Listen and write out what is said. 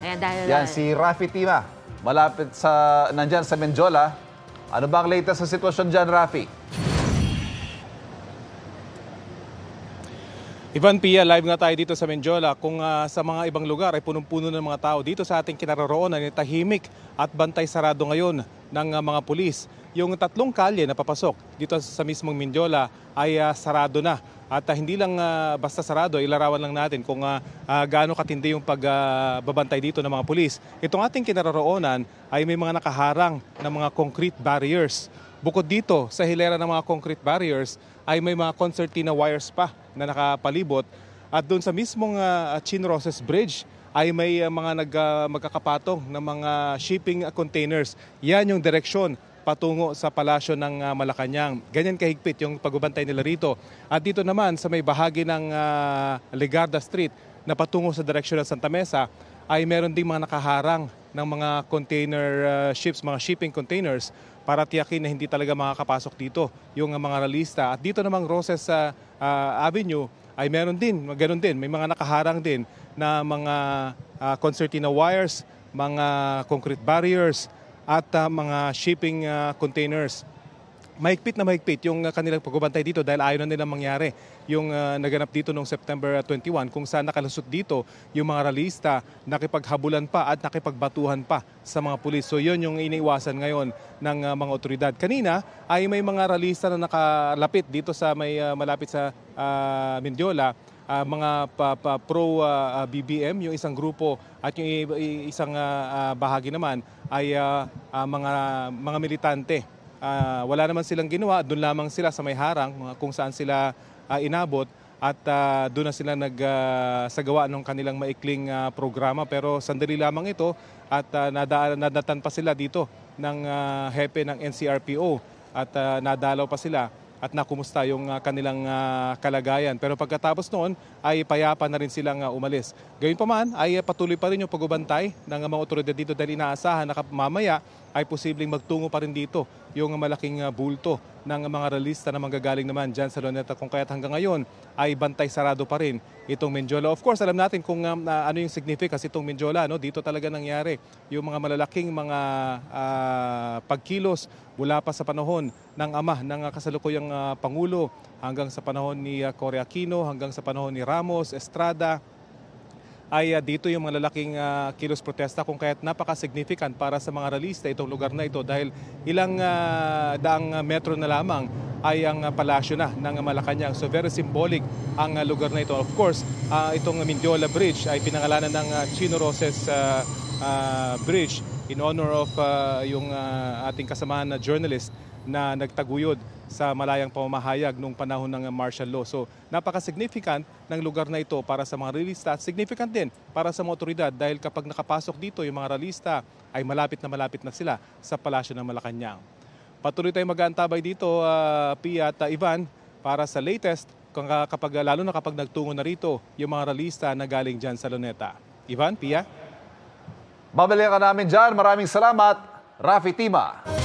Kaya dahil... Yan, si Rafi Tima, malapit nandyan sa Menjola. Ano ba ang latest sa sitwasyon dyan, Rafi? Ivan, Pia, live nga tayo dito sa Menjola. Kung sa mga ibang lugar ay punong-puno ng mga tao, dito sa ating kinaroroonan ay tahimik at bantay sarado ngayon ng mga pulis. Yung tatlong kalye na papasok dito sa mismong Menjola ay sarado na. At hindi lang basta sarado, ilarawan lang natin kung gaano katindi yung pagbabantay dito ng mga pulis. Itong ating kinaroroonan ay may mga nakaharang na mga concrete barriers. Bukod dito, sa hilera ng mga concrete barriers, ay may mga concertina wires pa na nakapalibot. At doon sa mismong Chinroses Bridge ay may mga magkakapatong na mga shipping containers. Yan yung direksyon patungo sa palasyo ng Malacanang. Ganyan kahigpit yung pagbabantay nila rito. At dito naman sa may bahagi ng Legarda Street na patungo sa direksyon ng Santa Mesa ay meron ding mga nakaharang ng mga container ships, mga shipping containers para tiyakin na hindi talaga makakapasok dito yung mga ralista. At dito namang Roses Avenue ay meron din, ganoon din, may mga nakaharang din na mga concertina wires, mga concrete barriers at mga shipping containers. Mahigpit na mahigpit yung kanilang pagbabantay dito dahil ayaw na nilang mangyari yung naganap dito noong September 21 kung saan nakalusot dito yung mga ralista, nakipaghabulan pa at nakipagbatuhan pa sa mga pulis. So yun yung iniiwasan ngayon ng mga otoridad. Kanina ay may mga ralista na nakalapit dito sa may malapit sa Mendiola, mga pro-BBM, yung isang grupo at yung isang bahagi naman ay mga militante. Wala naman silang ginawa, doon lamang sila sa may harang kung saan sila inabot at doon na sila nagsagawa ng kanilang maikling programa. Pero sandali lamang ito at nadatan pa sila dito ng hepe ng NCRPO at nadalaw pa sila at nakumusta yung kanilang kalagayan. Pero pagkatapos noon ay payapa na rin silang umalis. Gayunpaman ay patuloy pa rin yung pagbabantay ng mga otoridad dito dahil inaasahan na mamaya ay posibleng magtungo pa rin dito yung malaking bulto ng mga ralista na manggagaling naman dyan sa Luneta, kung kaya't hanggang ngayon ay bantay sarado pa rin itong Menjola. Of course, alam natin kung ano yung significance itong Menjola. No? Dito talaga nangyari yung mga malalaking mga pagkilos mula pa sa panahon ng ama ng kasalukuyang Pangulo hanggang sa panahon ni Cory Aquino, hanggang sa panahon ni Ramos, Estrada, ay dito yung mga lalaking kilos protesta kung kaya't napaka-significant para sa mga ralista itong lugar na ito dahil ilang daang metro na lamang ay ang palasyo na ng Malacanang. So very symbolic ang lugar na ito. Of course, itong Mendiola Bridge ay pinangalanan ng Chinroses Bridge in honor of yung ating kasamahan na journalist na nagtaguyod sa malayang pamamahayag nung panahon ng martial law. So napaka-significant ng lugar na ito para sa mga ralista at significant din para sa mga otoridad dahil kapag nakapasok dito yung mga ralista ay malapit na sila sa palasyo ng Malacanang. Patuloy tayong mag-aantabay dito, Pia at Ivan, para sa latest lalo na kapag nagtungo na rito yung mga ralista na galing dyan sa Luneta. Ivan, Pia? Babalikan ka namin dyan. Maraming salamat, Rafi Tima.